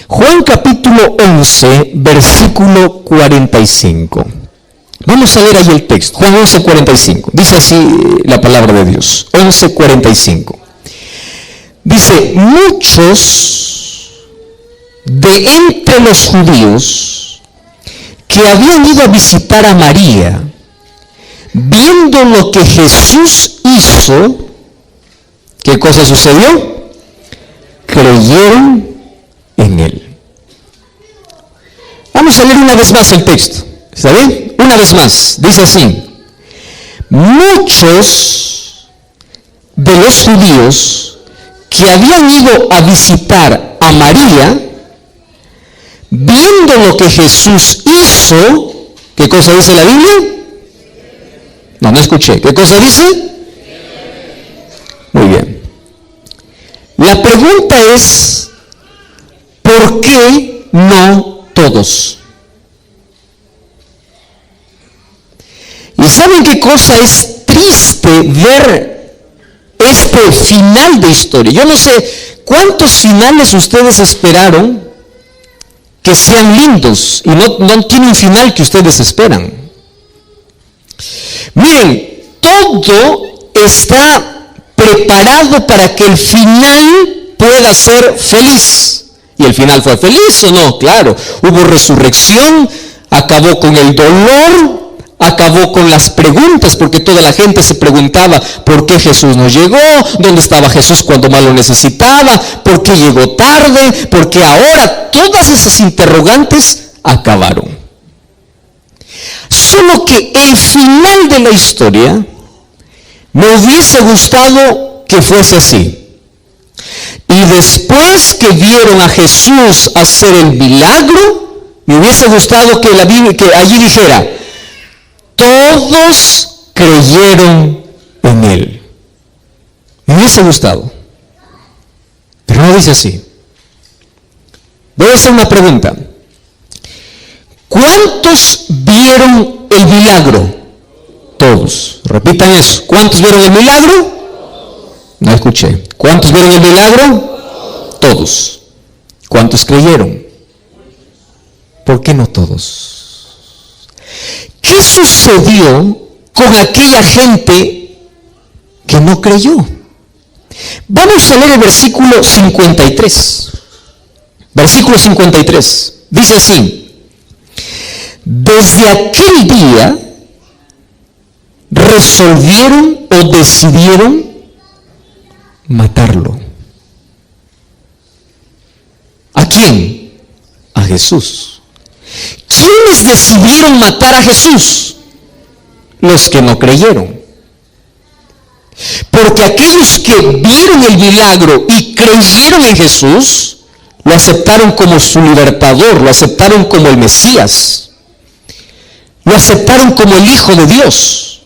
Juan capítulo 11, versículo 45. Vamos a leer ahí el texto. Juan 11, 45. Dice así la palabra de Dios. 11, 45. Dice, muchos de entre los judíos que habían ido a visitar a María, viendo lo que Jesús hizo, ¿qué cosa sucedió? Creyeron en él. Vamos a leer una vez más el texto. ¿Está bien? Una vez más. Dice así. Muchos de los judíos que habían ido a visitar a María, viendo lo que Jesús hizo, ¿qué cosa dice la Biblia? No escuché. ¿Qué cosa dice? Muy bien. La pregunta es, ¿por qué no todos? ¿Y saben qué cosa es triste ver este final de historia? Yo no sé cuántos finales ustedes esperaron que sean lindos y no tiene un final que ustedes esperan. Miren, todo está preparado para que el final pueda ser feliz. ¿Y el final fue feliz o no? Claro, hubo resurrección, acabó con el dolor, acabó con las preguntas, porque toda la gente se preguntaba por qué Jesús no llegó, dónde estaba Jesús cuando más lo necesitaba, por qué llegó tarde, por qué ahora. Todas esas interrogantes acabaron. Solo que el final de la historia me hubiese gustado que fuese así. Y después que vieron a Jesús hacer el milagro, me hubiese gustado que allí dijera, todos creyeron en él. Me hubiese gustado. Pero no dice así. Voy a hacer una pregunta. ¿Cuántos vieron el milagro? Todos. Repitan eso. ¿Cuántos vieron el milagro? No escuché. ¿Cuántos vieron el milagro? Todos. ¿Cuántos creyeron? ¿Por qué no todos? ¿Qué sucedió con aquella gente que no creyó? Vamos a leer el versículo 53. Versículo 53. Dice así. Desde aquel día resolvieron o decidieron matarlo. ¿A quién? A Jesús. ¿Quiénes decidieron matar a Jesús? Los que no creyeron. Porque aquellos que vieron el milagro y creyeron en Jesús, lo aceptaron como su libertador, lo aceptaron como el Mesías, lo aceptaron como el Hijo de Dios.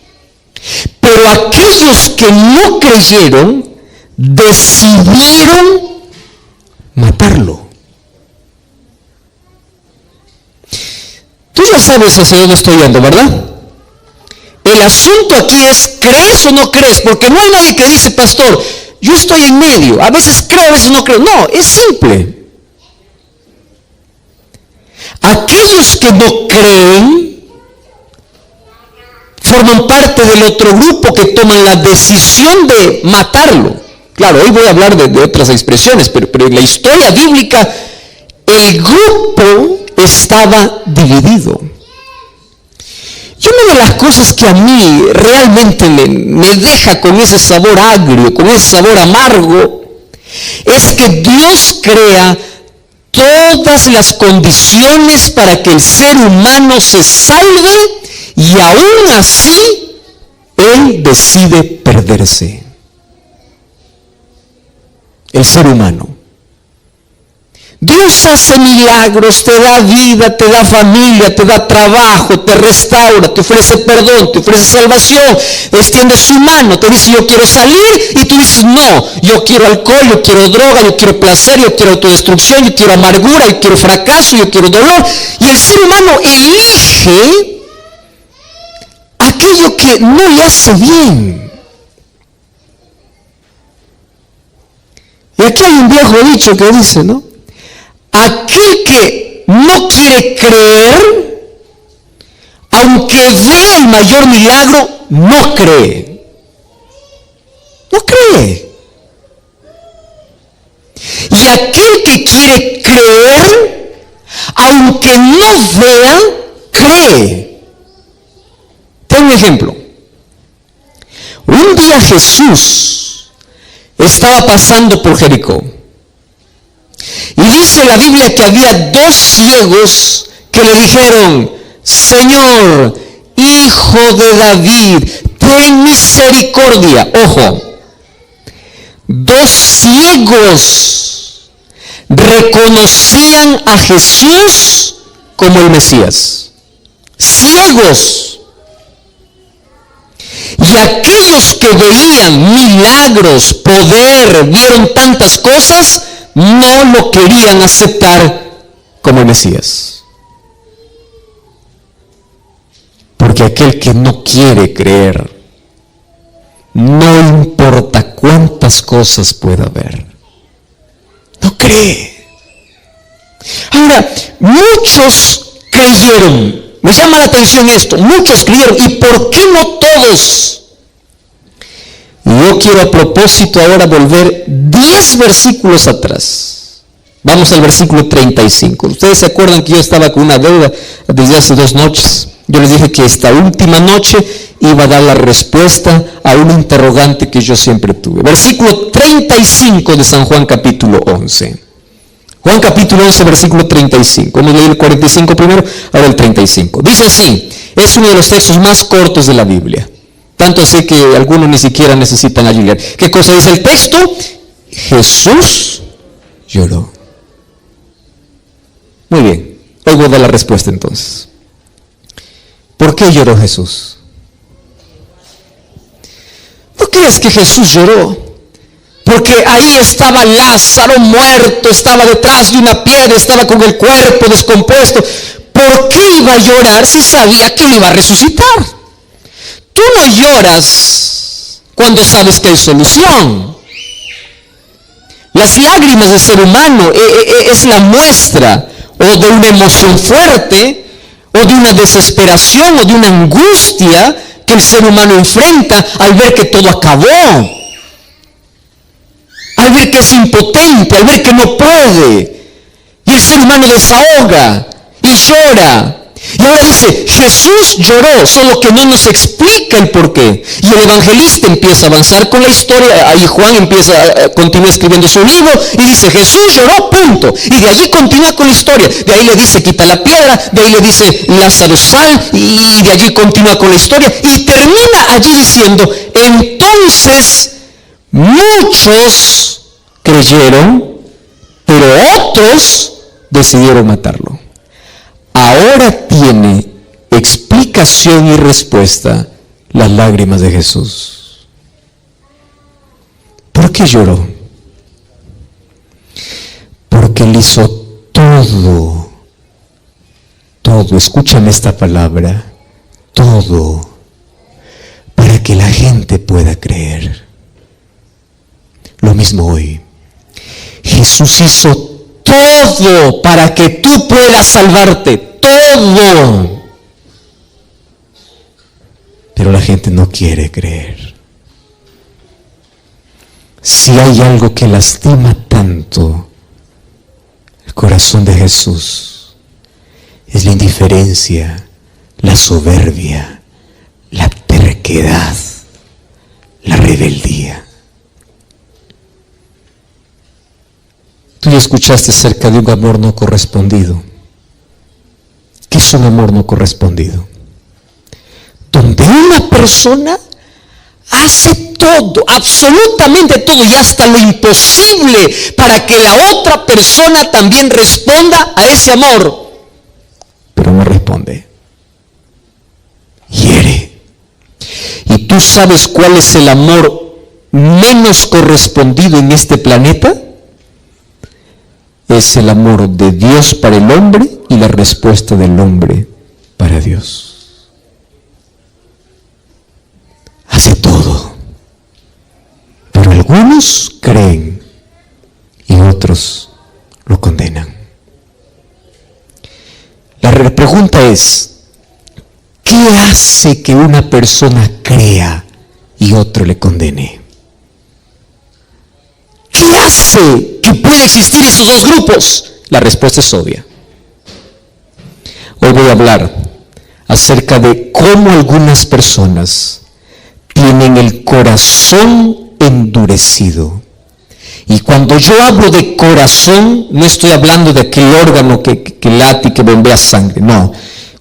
Pero aquellos que no creyeron, decidieron matarlo. Tú ya sabes hacia dónde estoy yendo, ¿verdad? El asunto aquí es, ¿crees o no crees? Porque no hay nadie que dice, pastor, yo estoy en medio, a veces creo, a veces no creo. No, es simple. Aquellos que no creen forman parte del otro grupo que toman la decisión de matarlo. Claro, hoy voy a hablar de otras expresiones, pero en la historia bíblica el grupo estaba dividido. Y una de las cosas que a mí realmente me deja con ese sabor agrio, con ese sabor amargo, es que Dios crea todas las condiciones para que el ser humano se salve y aún así Él decide perderse. El ser humano. Dios hace milagros, te da vida, te da familia, te da trabajo, te restaura, te ofrece perdón, te ofrece salvación, extiende su mano, te dice yo quiero salir y tú dices no, yo quiero alcohol, yo quiero droga, yo quiero placer, yo quiero autodestrucción, yo quiero amargura, yo quiero fracaso, yo quiero dolor. Y el ser humano elige aquello que no le hace bien. Y aquí hay un viejo dicho que dice, ¿no? aquel que no quiere creer, aunque vea el mayor milagro, no cree. No cree. Y aquel que quiere creer, aunque no vea, cree. Tengo un ejemplo. Un día Jesús estaba pasando por Jericó. Y dice la Biblia que había 2 ciegos que le dijeron: Señor, Hijo de David, ten misericordia. Ojo, 2 ciegos reconocían a Jesús como el Mesías. Ciegos. Y aquellos que veían milagros, poder, vieron tantas cosas, no lo querían aceptar como el Mesías. Porque aquel que no quiere creer, no importa cuántas cosas pueda haber, no cree. Ahora, muchos creyeron. Me llama la atención esto. Muchos creyeron. ¿Y por qué no todos? Y yo quiero a propósito ahora volver 10 versículos atrás. Vamos al versículo 35. Ustedes se acuerdan que yo estaba con una deuda desde hace 2 noches. Yo les dije que esta última noche iba a dar la respuesta a un interrogante que yo siempre tuve. Versículo 35 de San Juan capítulo 11. Juan capítulo 11, versículo 35. Vamos a leer el 45 primero, ahora el 35. Dice así, es uno de los textos más cortos de la Biblia. Tanto así que algunos ni siquiera necesitan ayudar. ¿Qué cosa dice el texto? Jesús lloró. Muy bien, hoy voy a dar la respuesta entonces. ¿Por qué lloró Jesús? ¿No crees que Jesús lloró? Porque ahí estaba Lázaro muerto, estaba detrás de una piedra, estaba con el cuerpo descompuesto. ¿Por qué iba a llorar si sabía que iba a resucitar? Tú no lloras cuando sabes que hay solución. Las lágrimas del ser humano es la muestra o de una emoción fuerte, o de una desesperación, o de una angustia que el ser humano enfrenta al ver que todo acabó. Al ver que es impotente, al ver que no puede. Y el ser humano desahoga y llora. Y ahora dice, Jesús lloró, solo que no nos explica el porqué. Y el evangelista empieza a avanzar con la historia. Ahí Juan continúa escribiendo su libro y dice, Jesús lloró, punto. Y de allí continúa con la historia. De ahí le dice, quita la piedra. De ahí le dice, Lázaro, sal. Y de allí continúa con la historia. Y termina allí diciendo, entonces muchos creyeron, pero otros decidieron matarlo. Ahora tiene explicación y respuesta las lágrimas de Jesús. ¿Por qué lloró? Porque él hizo todo, escúchame esta palabra, todo, para que la gente pueda creer. Lo mismo hoy. Jesús hizo todo para que tú puedas salvarte, todo. Pero la gente no quiere creer. Si hay algo que lastima tanto el corazón de Jesús, es la indiferencia, la soberbia, la terquedad, la rebeldía. Tú ya escuchaste acerca de un amor no correspondido. ¿Qué es un amor no correspondido? Donde una persona hace todo, absolutamente todo, y hasta lo imposible para que la otra persona también responda a ese amor. Pero no responde. Hiere. ¿Y tú sabes cuál es el amor menos correspondido en este planeta? Es el amor de Dios para el hombre y la respuesta del hombre para Dios. Hace todo. Pero algunos creen y otros lo condenan. La pregunta es, ¿qué hace que una persona crea y otro le condene? ¿Qué hace que pueda existir esos dos grupos? La respuesta es obvia. Hoy voy a hablar acerca de cómo algunas personas tienen el corazón endurecido. Y cuando yo hablo de corazón, no estoy hablando de aquel órgano que late y que bombea sangre, no.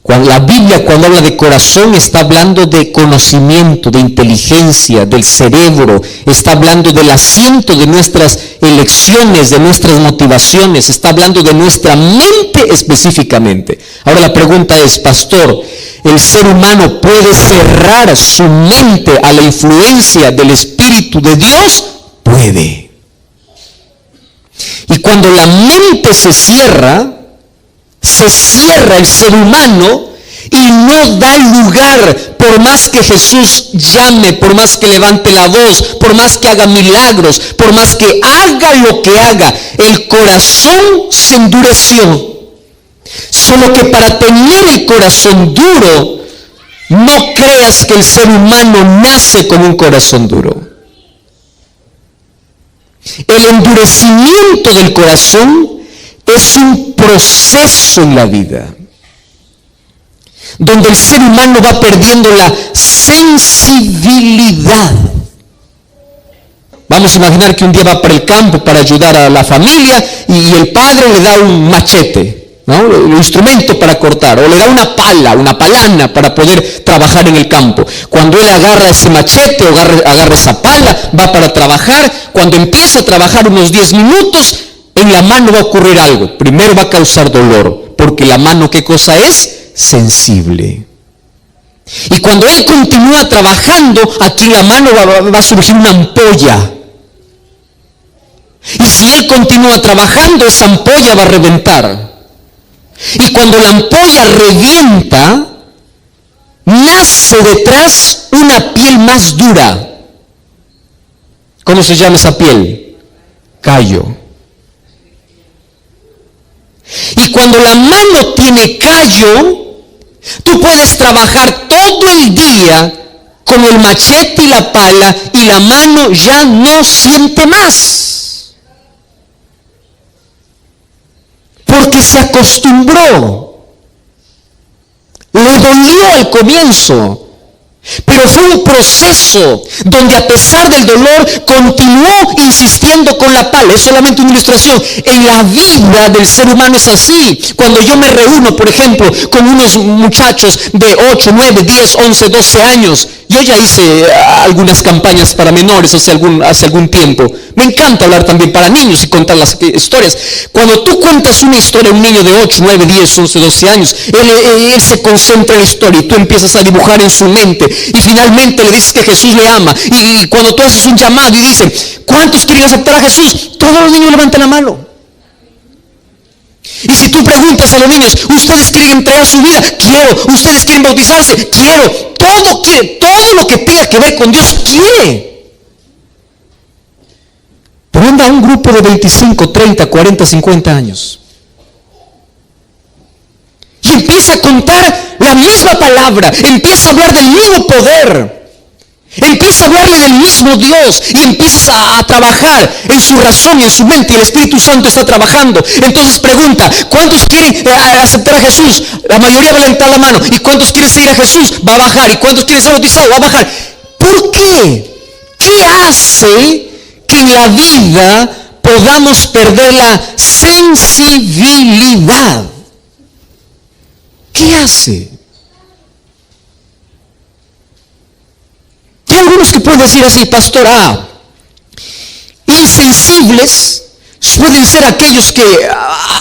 La Biblia, cuando habla de corazón, está hablando de conocimiento, de inteligencia, del cerebro, está hablando del asiento de nuestras elecciones, de nuestras motivaciones, está hablando de nuestra mente específicamente. Ahora la pregunta es, pastor, ¿el ser humano puede cerrar su mente a la influencia del Espíritu de Dios? Puede. Y cuando la mente se cierra el ser humano y no da lugar, por más que Jesús llame, por más que levante la voz, por más que haga milagros, por más que haga lo que haga, el corazón se endureció. Solo que para tener el corazón duro, no creas que el ser humano nace con un corazón duro. El endurecimiento del corazón es un proceso en la vida, donde el ser humano va perdiendo la sensibilidad. Vamos a imaginar que un día va para el campo para ayudar a la familia y el padre le da un machete, ¿no? El instrumento para cortar, o le da una pala, una palana para poder trabajar en el campo. Cuando él agarra ese machete o agarra esa pala, va para trabajar. Cuando empieza a trabajar unos 10 minutos, en la mano va a ocurrir algo. Primero va a causar dolor, porque la mano, ¿qué cosa es? Sensible. Y cuando él continúa trabajando, aquí en la mano va a surgir una ampolla. Y si él continúa trabajando, esa ampolla va a reventar. Y cuando la ampolla revienta, nace detrás una piel más dura. ¿Cómo se llama esa piel? Callo. Y cuando la mano tiene callo, tú puedes trabajar todo el día con el machete y la pala y la mano ya no siente más. Porque se acostumbró. Le dolió al comienzo. Pero fue un proceso donde a pesar del dolor continuó insistiendo con la pala. Es solamente una ilustración. En la vida del ser humano es así. Cuando yo me reúno, por ejemplo, con unos muchachos de 8, 9, 10, 11, 12 años. Yo ya hice algunas campañas para menores hace algún tiempo. Me encanta hablar también para niños y contar las historias. Cuando tú cuentas una historia a un niño de 8, 9, 10, 11, 12 años, él se concentra en la historia y tú empiezas a dibujar en su mente. Y finalmente le dices que Jesús le ama. Y cuando tú haces un llamado y dicen, ¿cuántos quieren aceptar a Jesús? Todos los niños levantan la mano. Y si tú preguntas a los niños, ¿ustedes quieren entregar su vida? Quiero. ¿Ustedes quieren bautizarse? Quiero. Todo quiere. Todo lo que tenga que ver con Dios quiere. Pero anda un grupo de 25, 30, 40, 50 años. Y empieza a contar la misma palabra, empieza a hablar del mismo poder, empieza a hablarle del mismo Dios y empiezas a trabajar en su razón, en su mente, y el Espíritu Santo está trabajando. Entonces pregunta, ¿cuántos quieren aceptar a Jesús? La mayoría va a levantar la mano. ¿Y cuántos quieren seguir a Jesús? Va a bajar. ¿Y cuántos quieren ser bautizados? Va a bajar. ¿Por qué? ¿Qué hace que en la vida podamos perder la sensibilidad? ¿Qué hace? Hay algunos que pueden decir así, pastor, insensibles pueden ser aquellos que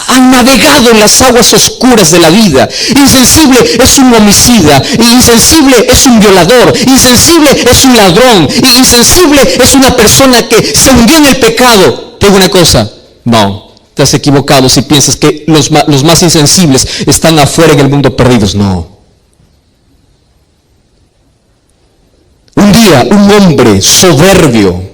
han navegado en las aguas oscuras de la vida. Insensible es un homicida, insensible es un violador, insensible es un ladrón, insensible es una persona que se hundió en el pecado. ¿Te digo una cosa? No. Estás equivocado si piensas que los más insensibles están afuera en el mundo perdidos. No. Un día, un hombre soberbio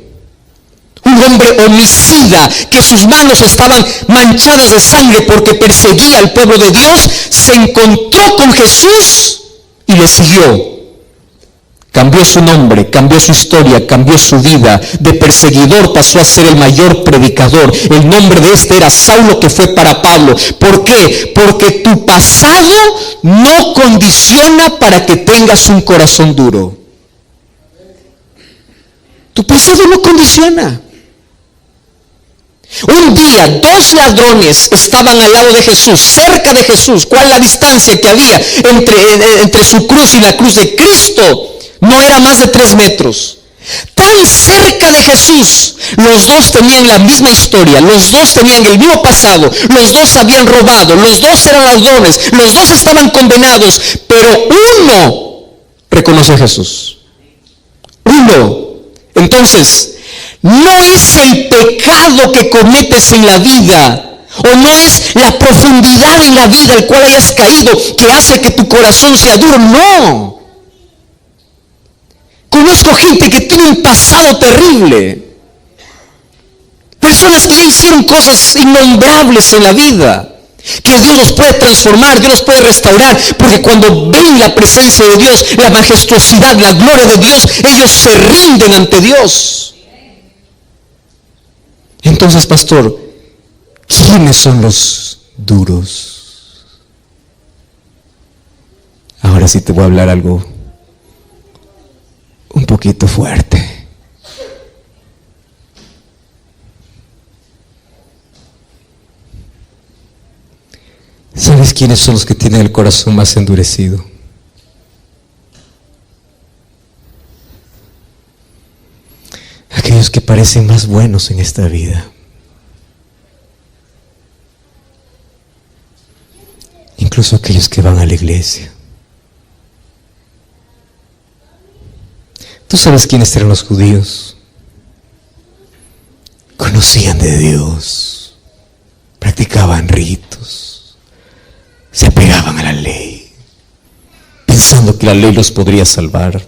un hombre homicida, que sus manos estaban manchadas de sangre porque perseguía al pueblo de Dios, se encontró con Jesús y le siguió. Cambió su nombre, cambió su historia, cambió su vida. De perseguidor pasó a ser el mayor predicador. El nombre de este era Saulo, que fue para Pablo. ¿Por qué? Porque tu pasado no condiciona para que tengas un corazón duro. Tu pasado no condiciona. Un día 2 ladrones estaban al lado de Jesús, cerca de Jesús. ¿Cuál la distancia que había entre su cruz y la cruz de Cristo? No era más de 3 metros. Tan cerca de Jesús. Los dos tenían la misma historia, los dos tenían el mismo pasado, los dos habían robado, los dos eran ladrones, los dos estaban condenados, pero uno reconoce a Jesús. Uno. Entonces, no es el pecado que cometes en la vida, o no es la profundidad en la vida al cual hayas caído que hace que tu corazón sea duro. No. Conozco gente que tiene un pasado terrible. Personas que ya hicieron cosas innombrables en la vida. Que Dios los puede transformar, Dios los puede restaurar. Porque cuando ven la presencia de Dios, la majestuosidad, la gloria de Dios, ellos se rinden ante Dios. Entonces, pastor, ¿quiénes son los duros? Ahora sí te voy a hablar algo un poquito fuerte. ¿Sabes quiénes son los que tienen el corazón más endurecido? Aquellos que parecen más buenos en esta vida. Incluso aquellos que van a la iglesia. ¿Tú sabes quiénes eran los judíos? Conocían de Dios, practicaban ritos, se apegaban a la ley, pensando que la ley los podría salvar.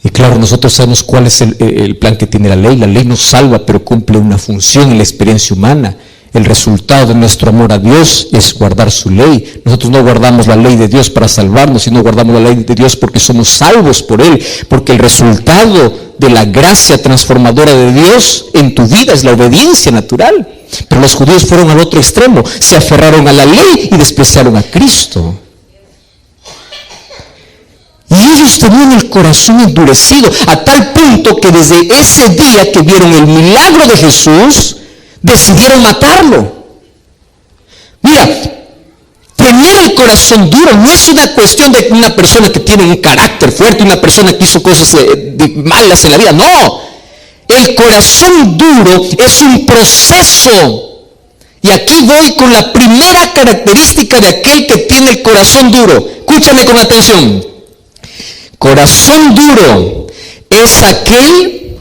Y claro, nosotros sabemos cuál es el plan que tiene la ley. La ley nos salva, pero cumple una función en la experiencia humana. El resultado de nuestro amor a Dios es guardar su ley. Nosotros no guardamos la ley de Dios para salvarnos, sino guardamos la ley de Dios porque somos salvos por Él. Porque el resultado de la gracia transformadora de Dios en tu vida es la obediencia natural. Pero los judíos fueron al otro extremo. Se aferraron a la ley y despreciaron a Cristo. Y ellos tenían el corazón endurecido a tal punto que desde ese día que vieron el milagro de Jesús, decidieron matarlo. Mira, tener el corazón duro no es una cuestión de una persona que tiene un carácter fuerte, una persona que hizo cosas de malas en la vida. No, el corazón duro es un proceso. Y aquí voy con la primera característica de aquel que tiene el corazón duro. Escúchame con atención. Corazón duro es aquel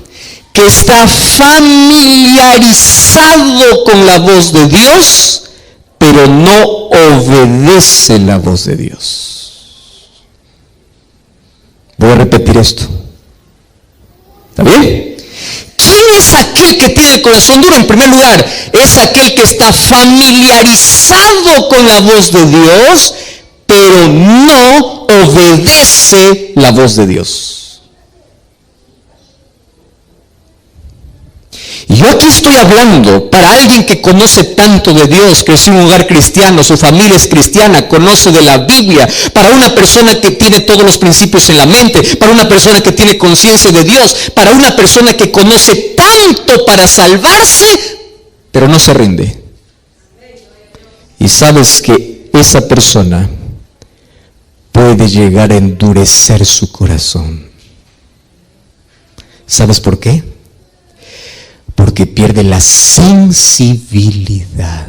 que está familiarizado con la voz de Dios, pero no obedece la voz de Dios. Voy a repetir esto. ¿Está bien? ¿Quién es aquel que tiene el corazón duro? En primer lugar, es aquel que está familiarizado con la voz de Dios, pero no obedece la voz de Dios. Y yo aquí estoy hablando para alguien que conoce tanto de Dios, creció en un hogar cristiano, su familia es cristiana, conoce de la Biblia, para una persona que tiene todos los principios en la mente, para una persona que tiene conciencia de Dios, para una persona que conoce tanto para salvarse, pero no se rinde. Y sabes que esa persona puede llegar a endurecer su corazón. ¿Sabes por qué? Porque pierde la sensibilidad.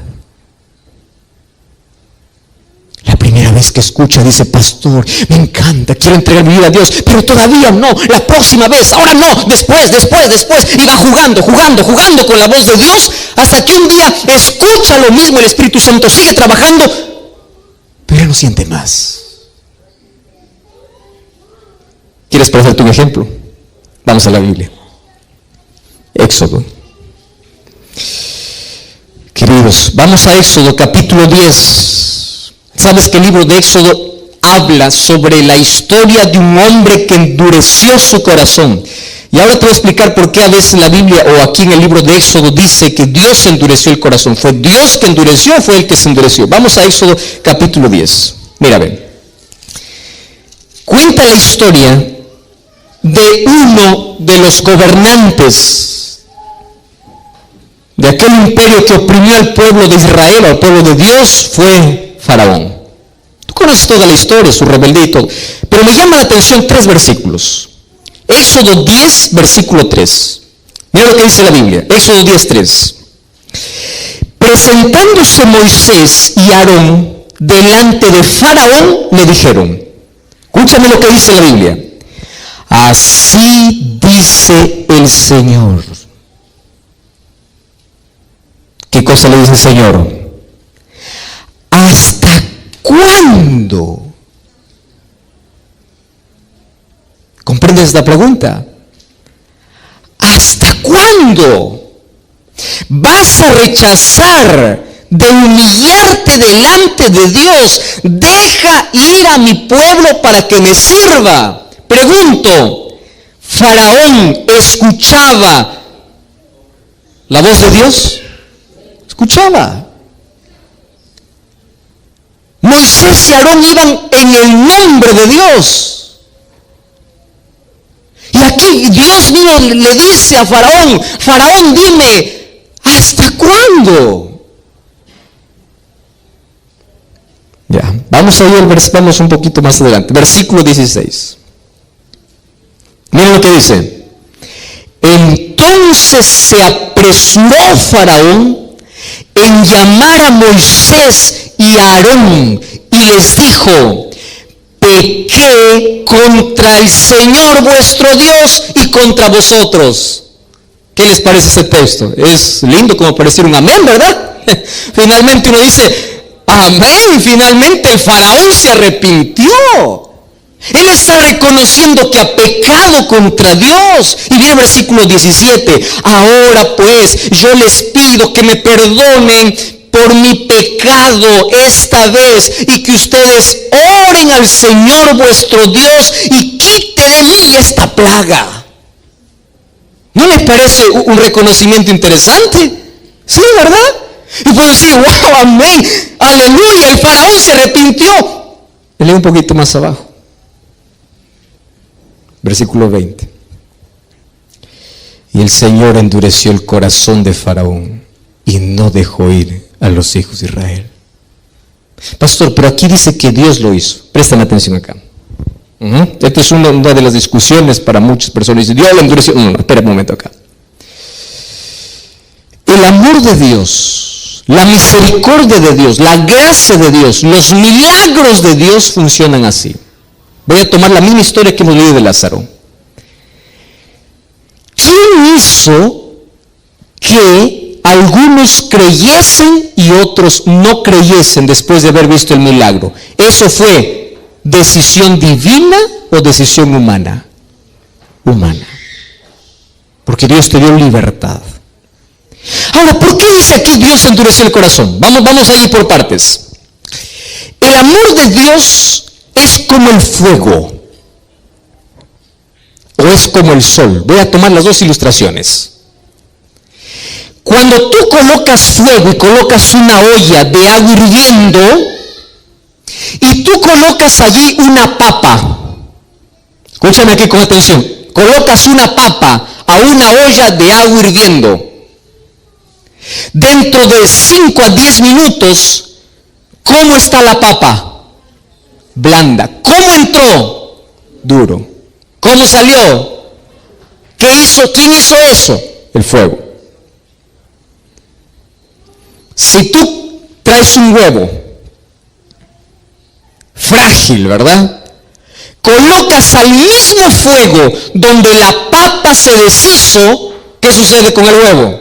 La primera vez que escucha dice: pastor, me encanta, quiero entregar mi vida a Dios, pero todavía no, la próxima vez, ahora no, después, y va jugando con la voz de Dios, hasta que un día escucha lo mismo, el Espíritu Santo sigue trabajando, pero no siente más. ¿Quieres ponerte un ejemplo? Vamos a la Biblia. Éxodo. Queridos, vamos a Éxodo capítulo 10. ¿Sabes que el libro de Éxodo habla sobre la historia de un hombre que endureció su corazón? Y ahora te voy a explicar por qué a veces en la Biblia o aquí en el libro de Éxodo dice que Dios endureció el corazón. ¿Fue Dios que endureció o fue el que se endureció? Vamos a Éxodo capítulo 10. Mira, ven. Cuenta la historia de uno de los gobernantes de aquel imperio que oprimió al pueblo de Israel, al pueblo de Dios, fue Faraón. Tú conoces toda la historia, su rebeldía y todo. Pero me llama la atención 3 versículos. Éxodo 10, versículo 3. Mira lo que dice la Biblia. Éxodo 10, 3. Presentándose Moisés y Aarón delante de Faraón, le dijeron, escúchame lo que dice la Biblia. Así dice el Señor. ¿Qué cosa le dice el Señor? ¿Hasta cuándo? ¿Comprendes esta pregunta? ¿Hasta cuándo vas a rechazar de humillarte delante de Dios? Deja ir a mi pueblo para que me sirva. Pregunto, ¿Faraón escuchaba la voz de Dios? Escuchaba. Moisés y Aarón iban en el nombre de Dios. Y aquí Dios mismo le dice a Faraón, Faraón, dime, ¿hasta cuándo? Ya, vamos a ir vamos un poquito más adelante. Versículo 16. Miren lo que dice. Entonces se apresuró Faraón en llamar a Moisés y a Aarón y les dijo, pequé contra el Señor vuestro Dios y contra vosotros. ¿Qué les parece ese texto? Es lindo como parecer un amén, ¿verdad? Finalmente uno dice, amén, finalmente el Faraón se arrepintió. Él está reconociendo que ha pecado contra Dios. Y viene el versículo 17. Ahora pues yo les pido que me perdonen por mi pecado esta vez y que ustedes oren al Señor vuestro Dios y quite de mí esta plaga. ¿No les parece un reconocimiento interesante? Sí, ¿verdad? Y puedo decir, wow, amén, aleluya, el Faraón se arrepintió. Me leo un poquito más abajo. Versículo 20. Y el Señor endureció el corazón de Faraón y no dejó ir a los hijos de Israel. Pastor, pero aquí dice que Dios lo hizo. Préstame atención acá. Esta es una de las discusiones para muchas personas. Dice, Dios lo endureció. No, espera un momento acá. El amor de Dios, la misericordia de Dios, la gracia de Dios, los milagros de Dios funcionan así. Voy a tomar la misma historia que hemos leído de Lázaro. ¿Quién hizo que algunos creyesen y otros no creyesen después de haber visto el milagro? ¿Eso fue decisión divina o decisión humana? Humana. Porque Dios te dio libertad. Ahora, ¿por qué dice aquí Dios endureció el corazón? Vamos a ir por partes. El amor de Dios es como el fuego o es como el sol. Voy a tomar las dos ilustraciones. Cuando tú colocas fuego y colocas una olla de agua hirviendo y tú colocas allí una papa, escúchame aquí con atención, colocas una papa a una olla de agua hirviendo, dentro de 5 a 10 minutos, ¿cómo está la papa? Blanda. ¿Cómo entró? Duro. ¿Cómo salió? ¿Qué hizo? ¿Quién hizo eso? El fuego. Si tú traes un huevo frágil, ¿verdad? Colocas al mismo fuego donde la papa se deshizo, ¿qué sucede con el huevo?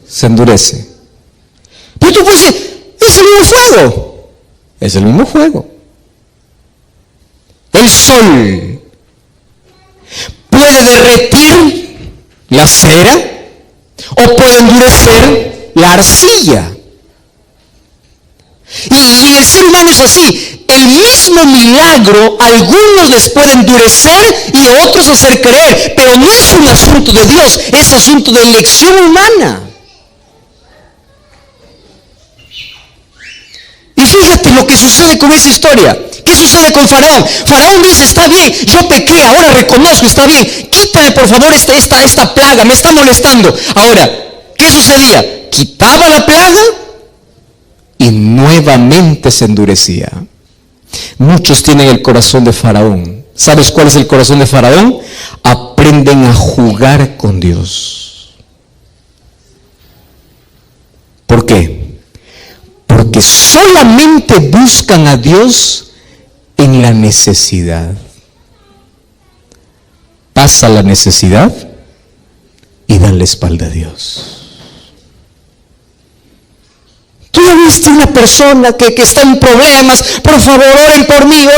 Se endurece. Pero tú puedes decir, es el mismo fuego. Es el mismo fuego. El sol puede derretir la cera, o puede endurecer la arcilla. Y el ser humano es así. El mismo milagro, algunos les puede endurecer y a otros hacer creer, pero no es un asunto de Dios, es asunto de elección humana. Y fíjate lo que sucede con esa historia. ¿Qué sucede con Faraón? Faraón dice, está bien, yo pequé, ahora reconozco, está bien, quítame por favor esta plaga, me está molestando. Ahora, ¿qué sucedía? Quitaba la plaga y nuevamente se endurecía. Muchos tienen el corazón de Faraón. ¿Sabes cuál es el corazón de Faraón? Aprenden a jugar con Dios. ¿Por qué? Porque solamente buscan a Dios en la necesidad. Pasa la necesidad y dan la espalda a Dios. Tú ya viste una persona que está en problemas, por favor, oren por mí,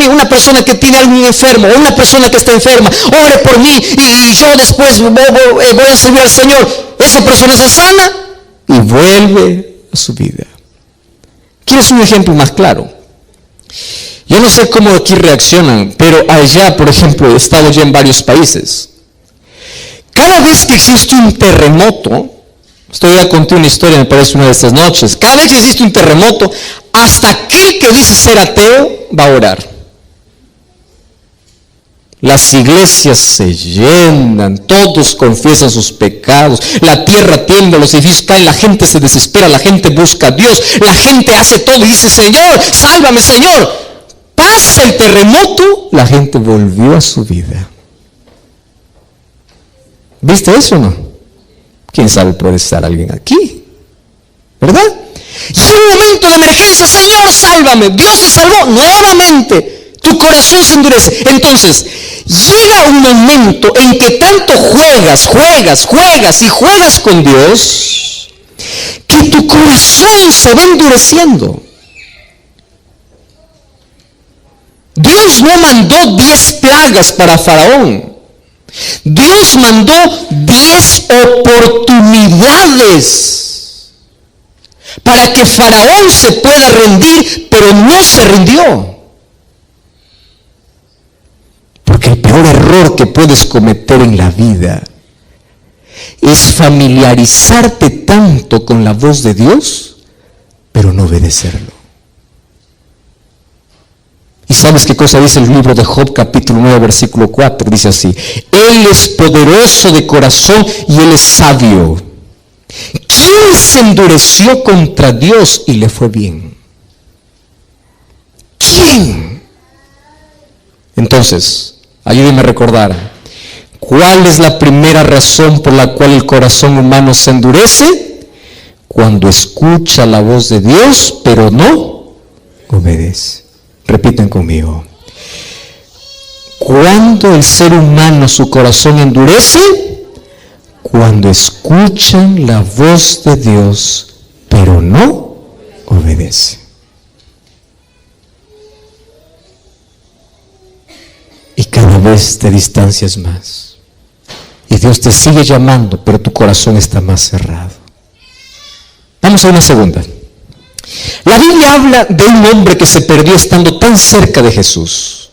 una persona que tiene a alguien enfermo, una persona que está enferma, ore por mí y yo después voy a servir al Señor. Esa persona se sana y vuelve a su vida. ¿Quieres un ejemplo más claro? Yo no sé cómo aquí reaccionan, pero allá, por ejemplo, he estado ya en varios países. Cada vez que existe un terremoto, estoy ya conté una historia, me parece, una de estas noches. Cada vez que existe un terremoto, hasta aquel que dice ser ateo va a orar. Las iglesias se llenan, todos confiesan sus pecados, la tierra tiembla, los edificios caen, la gente se desespera, la gente busca a Dios, la gente hace todo y dice, Señor, sálvame, Señor. Pasa el terremoto, la gente volvió a su vida. ¿Viste eso o no? ¿Quién sabe, puede estar alguien aquí? ¿Verdad? Y en un momento de emergencia, Señor, sálvame. Dios te salvó nuevamente. Tu corazón se endurece. Entonces, llega un momento en que tanto juegas con Dios, que tu corazón se va endureciendo. Dios no mandó 10 plagas para Faraón. Dios mandó 10 oportunidades para que Faraón se pueda rendir, pero no se rindió. Porque el peor error que puedes cometer en la vida es familiarizarte tanto con la voz de Dios, pero no obedecerlo. ¿Y sabes qué cosa dice el libro de Job, capítulo 9, versículo 4? Dice así: Él es poderoso de corazón y Él es sabio. ¿Quién se endureció contra Dios y le fue bien? ¿Quién? Entonces, ayúdenme a recordar, ¿cuál es la primera razón por la cual el corazón humano se endurece? Cuando escucha la voz de Dios, pero no obedece. Repiten conmigo. ¿Cuándo el ser humano su corazón endurece? Cuando escuchan la voz de Dios, pero no obedece. Y cada vez te distancias más. Y Dios te sigue llamando, pero tu corazón está más cerrado. Vamos a una segunda. La Biblia habla de un hombre que se perdió estando tan cerca de Jesús.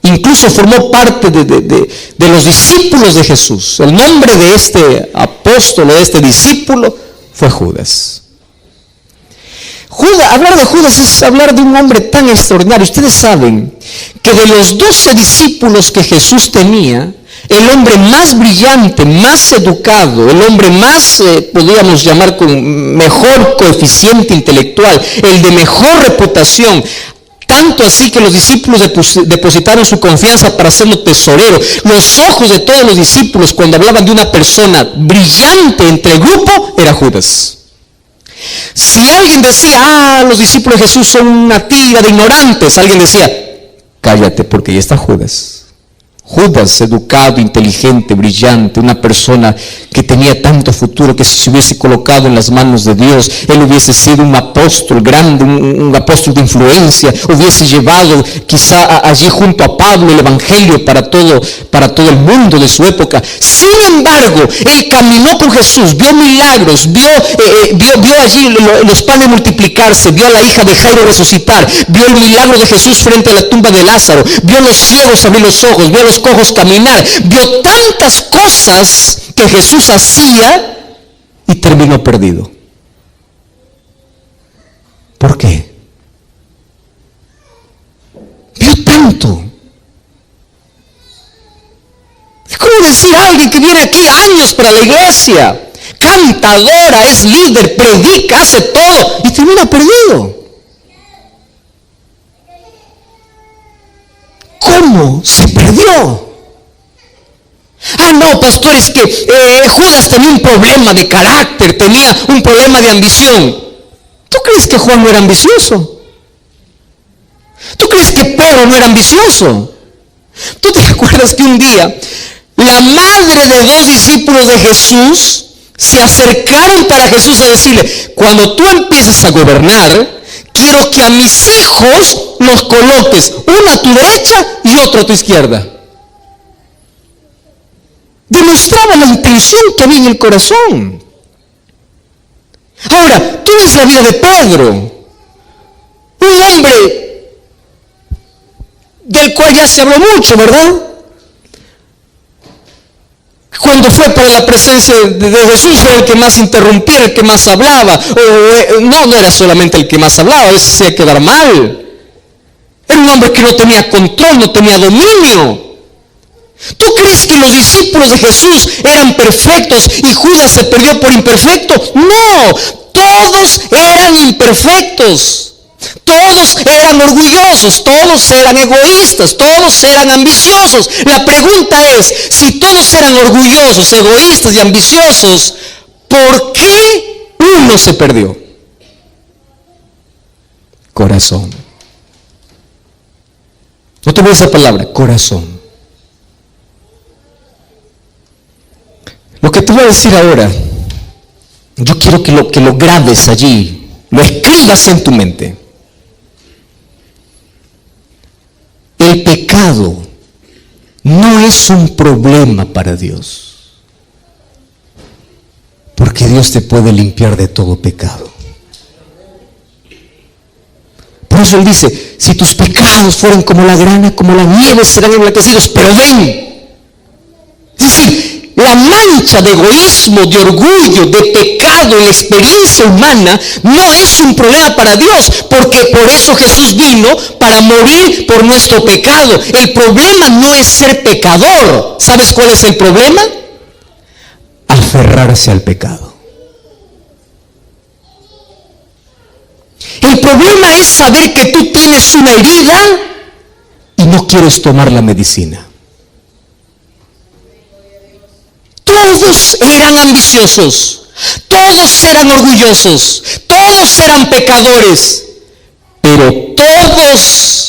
Incluso formó parte de los discípulos de Jesús. El nombre de este apóstol, de este discípulo, fue Judas. Hablar de Judas es hablar de un hombre tan extraordinario. Ustedes saben que de los 12 discípulos que Jesús tenía, el hombre más brillante, más educado, el hombre más, podríamos llamar con mejor coeficiente intelectual, el de mejor reputación, tanto así que los discípulos depositaron su confianza para hacerlo tesorero. Los ojos de todos los discípulos, cuando hablaban de una persona brillante entre el grupo, era Judas. Si alguien decía, los discípulos de Jesús son una tira de ignorantes, alguien decía, cállate porque ahí está Judas. Judas, educado, inteligente, brillante, una persona que tenía tanto futuro, que si se hubiese colocado en las manos de Dios, él hubiese sido un apóstol grande, un apóstol de influencia, hubiese llevado quizá allí junto a Pablo el evangelio para todo el mundo de su época. Sin embargo, él caminó con Jesús, vio milagros, vio allí los panes multiplicarse, vio a la hija de Jairo resucitar, vio el milagro de Jesús frente a la tumba de Lázaro, vio a los ciegos abrir los ojos, vio a los cojos caminar, vio tantas cosas que Jesús hacía y terminó perdido. ¿Por qué? Vio tanto. Es como decir a alguien que viene aquí años para la iglesia, canta, adora, es líder, predica, hace todo y termina perdido. ¿Cómo se perdió? Ah, no, pastor, es que Judas tenía un problema de carácter, tenía un problema de ambición. ¿Tú crees que Juan no era ambicioso? ¿Tú crees que Pedro no era ambicioso? ¿Tú te acuerdas que un día la madre de 2 discípulos de Jesús se acercaron para Jesús a decirle: cuando tú empieces a gobernar, quiero que a mis hijos los coloques, uno a tu derecha y otro a tu izquierda? Demostraba la intención que había en el corazón. Ahora, tú ves la vida de Pedro, un hombre del cual ya se habló mucho, ¿verdad? Cuando fue para la presencia de Jesús, era el que más interrumpía, el que más hablaba. No era solamente el que más hablaba, a veces hacía quedar mal. Era un hombre que no tenía control, no tenía dominio. ¿Tú crees que los discípulos de Jesús eran perfectos y Judas se perdió por imperfecto? No, todos eran imperfectos. Todos eran orgullosos, todos eran egoístas, todos eran ambiciosos. La pregunta es, si todos eran orgullosos, egoístas y ambiciosos, ¿por qué uno se perdió? Corazón. No te voy a esa palabra, corazón. Lo que te voy a decir ahora, yo quiero que lo grabes allí, lo escribas en tu mente. El pecado no es un problema para Dios, porque Dios te puede limpiar de todo pecado. Por eso Él dice: si tus pecados fueran como la grana, como la nieve, serán emblanquecidos. Pero ven, es decir, la mancha de egoísmo, de orgullo, de pecado en la experiencia humana no es un problema para Dios, porque por eso Jesús vino, para morir por nuestro pecado. El problema no es ser pecador. ¿Sabes cuál es el problema? Aferrarse al pecado. El problema es saber que tú tienes una herida y no quieres tomar la medicina. Todos eran ambiciosos, todos eran orgullosos, todos eran pecadores, pero todos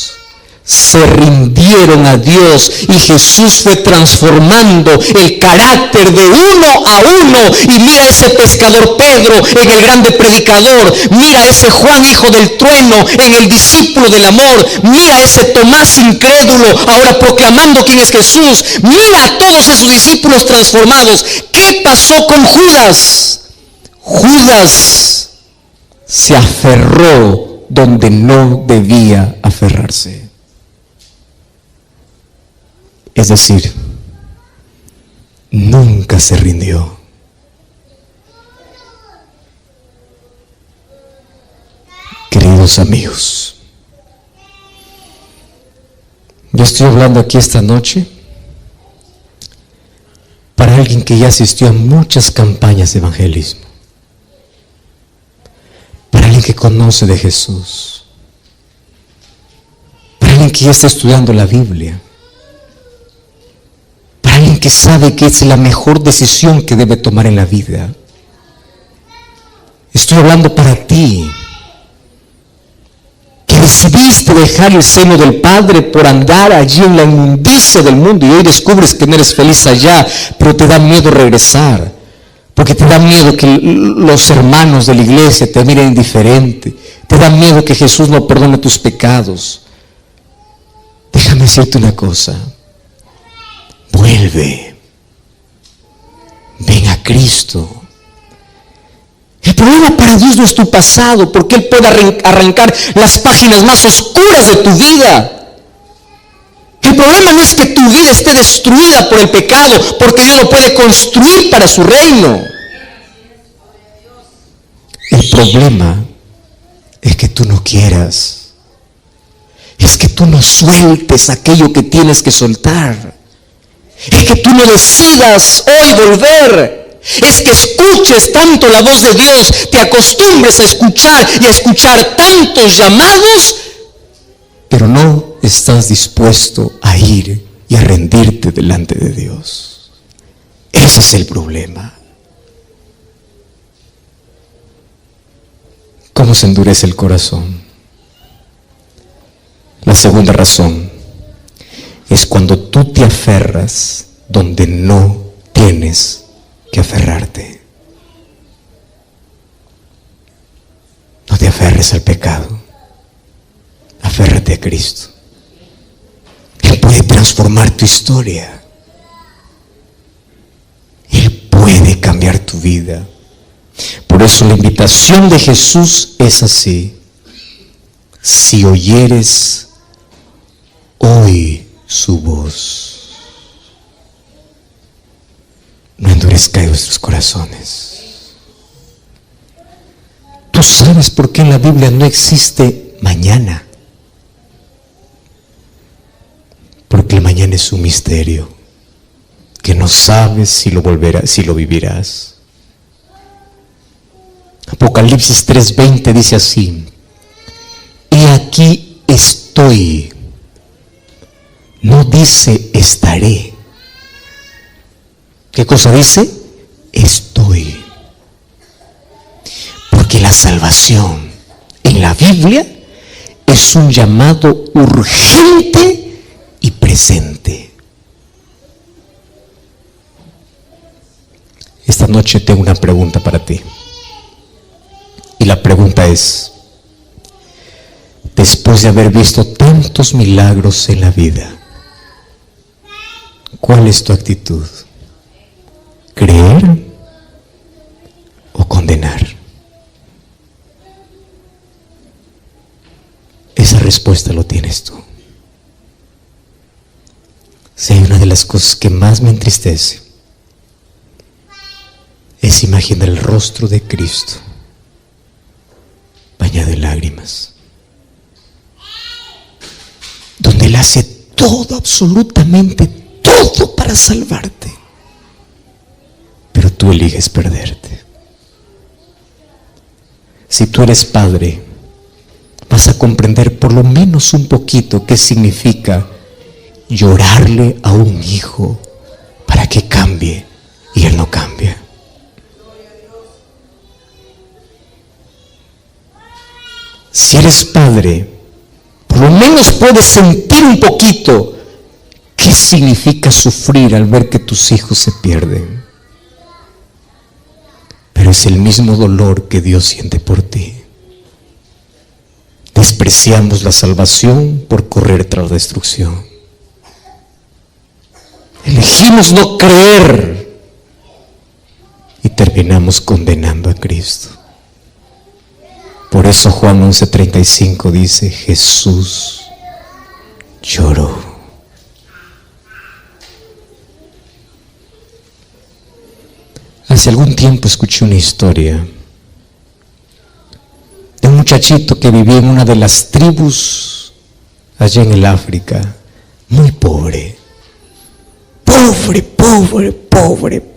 se rindieron a Dios y Jesús fue transformando el carácter de uno a uno. Y mira ese pescador Pedro en el grande predicador, mira ese Juan hijo del trueno en el discípulo del amor, mira ese Tomás incrédulo ahora proclamando quién es Jesús, mira a todos esos discípulos transformados. ¿Qué pasó con Judas? Judas se aferró donde no debía aferrarse. Es decir, nunca se rindió. Queridos amigos, yo estoy hablando aquí esta noche para alguien que ya asistió a muchas campañas de evangelismo, para alguien que conoce de Jesús, para alguien que ya está estudiando la Biblia, alguien que sabe que es la mejor decisión que debe tomar en la vida. Estoy hablando para ti, que decidiste decidiste dejar el seno del Padre por andar allí en la inmundicia del mundo y hoy descubres que no eres feliz allá, pero te da miedo regresar, porque te da miedo que los hermanos de la iglesia te miren indiferente, te da miedo que Jesús no perdone tus pecados. Déjame decirte una cosa, vuelve, ven a Cristo. El problema para Dios no es tu pasado, porque Él puede arrancar las páginas más oscuras de tu vida. El problema no es que tu vida esté destruida por el pecado, porque Dios lo puede construir para su reino. El problema es que tú no quieras, es que tú no sueltes aquello que tienes que soltar, es que tú no decidas hoy volver. Es que escuches tanto la voz de Dios, te acostumbres a escuchar y a escuchar tantos llamados, pero no estás dispuesto a ir y a rendirte delante de Dios. Ese es el problema. ¿Cómo se endurece el corazón? La segunda razón es cuando tú te aferras donde no tienes que aferrarte. No te aferres al pecado, aférrate a Cristo. Él puede transformar tu historia, Él puede cambiar tu vida. Por eso la invitación de Jesús es así: si oyeres hoy su voz, no endurezcáis vuestros corazones. ¿Tú sabes por qué en la Biblia no existe mañana? Porque el mañana es un misterio que no sabes si lo vivirás. Apocalipsis 3:20 dice así: he aquí estoy, no dice estaré. ¿Qué cosa dice? Estoy. Porque la salvación en la Biblia es un llamado urgente y presente. Esta noche tengo una pregunta para ti. Y la pregunta es: después de haber visto tantos milagros en la vida, ¿cuál es tu actitud? ¿Creer o condenar? Esa respuesta lo tienes tú. Si hay una de las cosas que más me entristece, es imaginar el rostro de Cristo bañado en lágrimas, donde Él hace todo, absolutamente todo para salvarte, pero tú eliges perderte. Si tú eres padre, vas a comprender por lo menos un poquito qué significa llorarle a un hijo para que cambie y él no cambia. Si eres padre, por lo menos puedes sentir un poquito qué significa sufrir al ver que tus hijos se pierden. Pero es el mismo dolor que Dios siente por ti. Despreciamos la salvación por correr tras la destrucción. Elegimos no creer y terminamos condenando a Cristo. Por eso Juan 11:35 dice: Jesús lloró. Hace algún tiempo escuché una historia de un muchachito que vivía en una de las tribus allá en el África, muy pobre.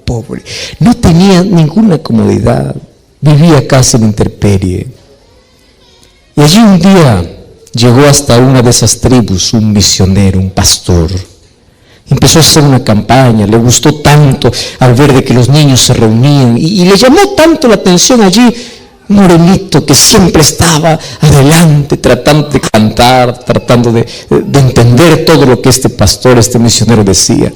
Pobre. No tenía ninguna comodidad, vivía casi en la intemperie. Y allí un día llegó hasta una de esas tribus un misionero, un pastor. Empezó a hacer una campaña, le gustó tanto al ver de que los niños se reunían y le llamó tanto la atención allí Un morenito que siempre estaba adelante, tratando de cantar, tratando de entender todo lo que este pastor, este misionero decía.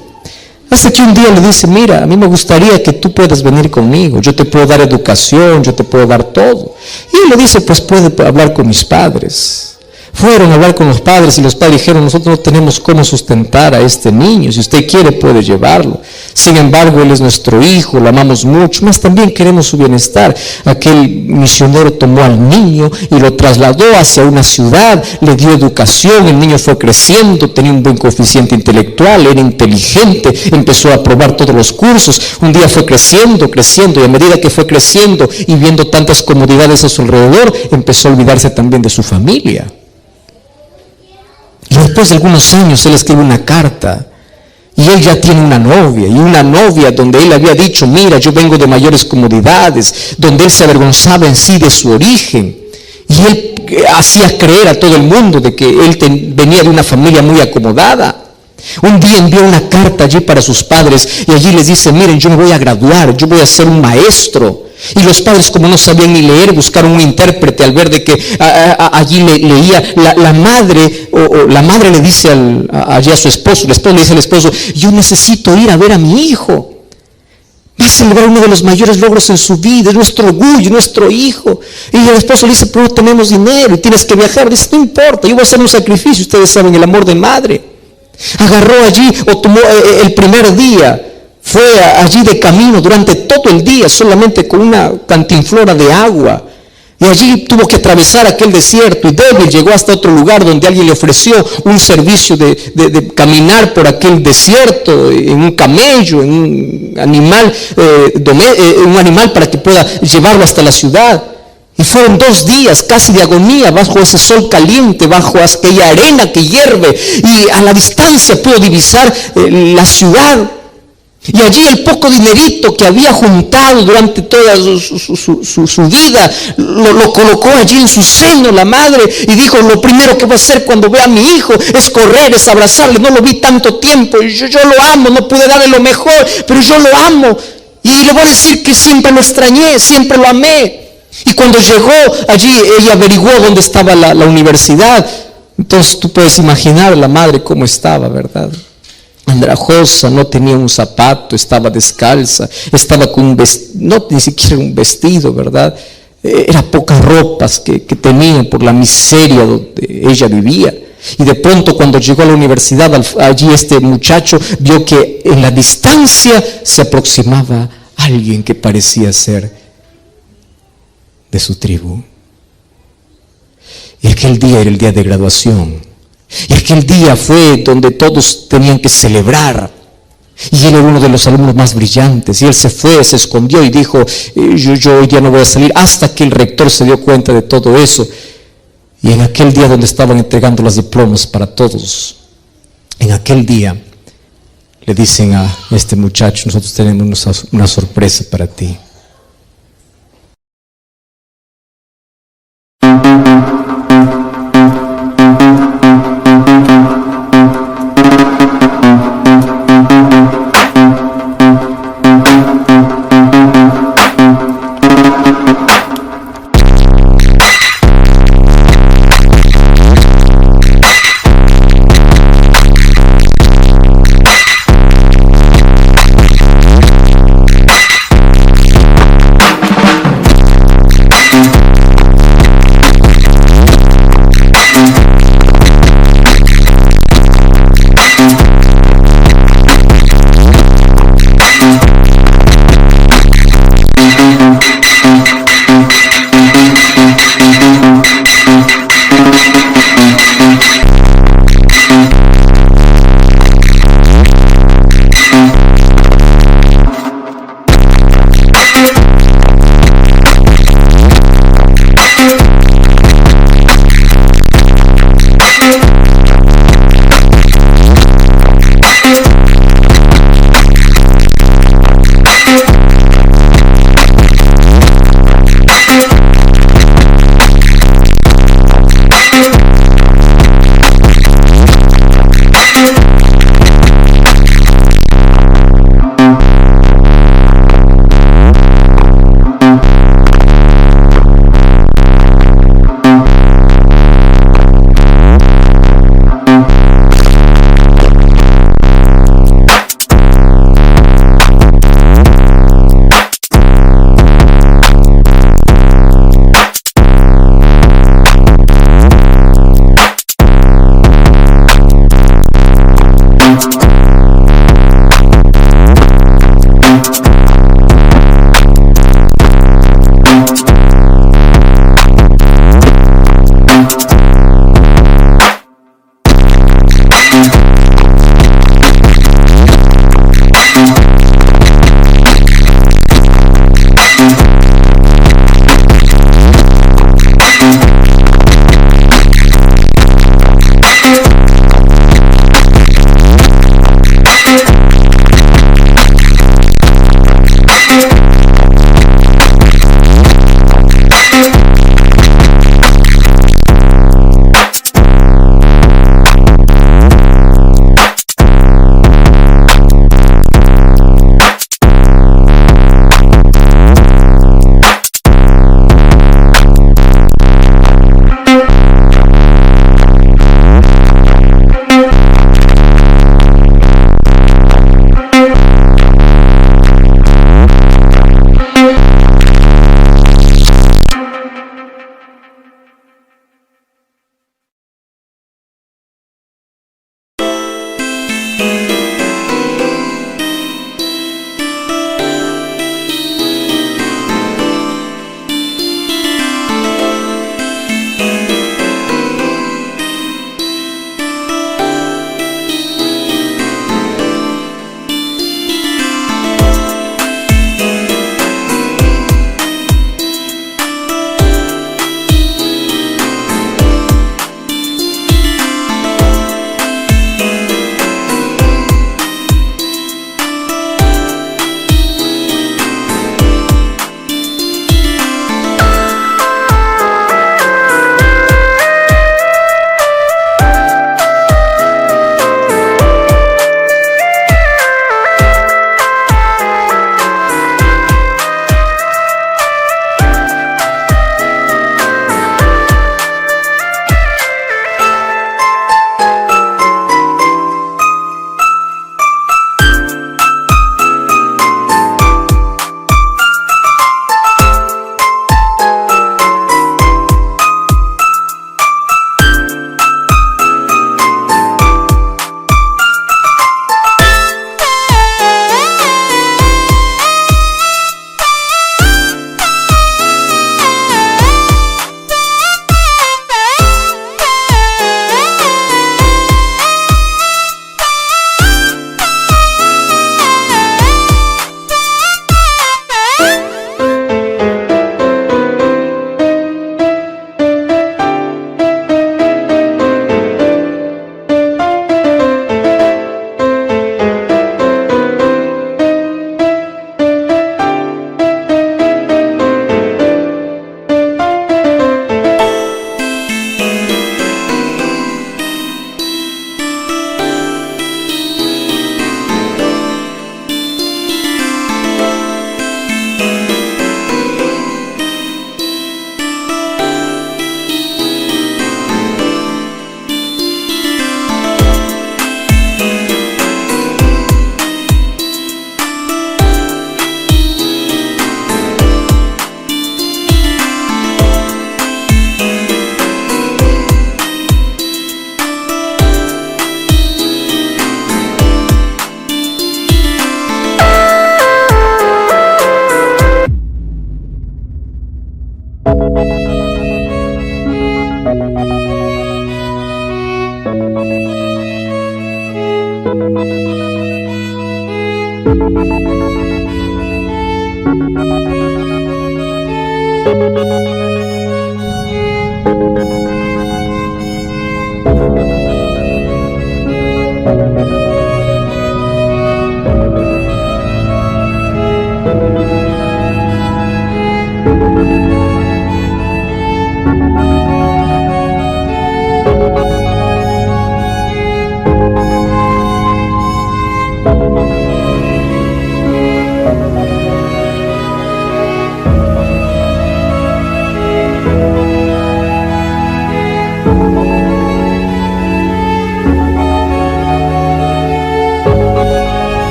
Hasta que un día le dice, mira, a mí me gustaría que tú puedas venir conmigo, yo te puedo dar educación, yo te puedo dar todo. Y él le dice, pues puede hablar con mis padres. Fueron a hablar con los padres y los padres dijeron, nosotros no tenemos cómo sustentar a este niño, si usted quiere puede llevarlo. Sin embargo, él es nuestro hijo, lo amamos mucho, mas también queremos su bienestar. Aquel misionero tomó al niño y lo trasladó hacia una ciudad, le dio educación, el niño fue creciendo, tenía un buen coeficiente intelectual, era inteligente, empezó a aprobar todos los cursos. Un día fue creciendo y a medida que fue creciendo y viendo tantas comodidades a su alrededor, empezó a olvidarse también de su familia. Y después de algunos años él escribe una carta y él ya tiene una novia, y una novia donde él había dicho, mira, yo vengo de mayores comodidades, donde él se avergonzaba en sí de su origen, y él hacía creer a todo el mundo de que él venía de una familia muy acomodada. Un día envió una carta allí para sus padres y allí les dice, miren, yo me voy a graduar, yo voy a ser un maestro. Y los padres, como no sabían ni leer, buscaron un intérprete al ver de que allí leía la madre, o la madre le dice allí a su esposo, el esposo le dice al esposo, yo necesito ir a ver a mi hijo. Va a celebrar uno de los mayores logros en su vida, es nuestro orgullo, nuestro hijo. Y el esposo le dice, pero no tenemos dinero y tienes que viajar. Dice, no importa, yo voy a hacer un sacrificio, ustedes saben el amor de madre. Agarró allí, o tomó el primer día, fue allí de camino durante todo el día, solamente con una cantinflora de agua. Y allí tuvo que atravesar aquel desierto y débil llegó hasta otro lugar donde alguien le ofreció un servicio de caminar por aquel desierto en un camello, en un animal, un animal para que pueda llevarlo hasta la ciudad. Y fueron 2 días casi de agonía bajo ese sol caliente, bajo aquella arena que hierve, y a la distancia pudo divisar la ciudad. Y allí el poco dinerito que había juntado durante toda su vida, lo colocó allí en su seno la madre y dijo, lo primero que voy a hacer cuando vea a mi hijo es correr, es abrazarle, no lo vi tanto tiempo, y yo lo amo, no pude darle lo mejor, pero yo lo amo. Y le voy a decir que siempre lo extrañé, siempre lo amé. Y cuando llegó allí, ella averiguó dónde estaba la universidad. Entonces tú puedes imaginar la madre cómo estaba, ¿verdad? Andrajosa, no tenía un zapato, estaba descalza, estaba con un vestido, no ni siquiera un vestido, ¿verdad? Era pocas ropas que tenía por la miseria donde ella vivía. Y de pronto cuando llegó a la universidad, allí este muchacho vio que en la distancia se aproximaba alguien que parecía ser de su tribu. Y aquel día era el día de graduación. Y aquel día fue donde todos tenían que celebrar. Y él era uno de los alumnos más brillantes. Y él se fue, se escondió y dijo, yo hoy día no voy a salir, hasta que el rector se dio cuenta de todo eso. Y en aquel día donde estaban entregando los diplomas para todos, en aquel día le dicen a este muchacho, nosotros tenemos una sorpresa para ti.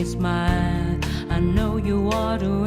smile. I know you ought to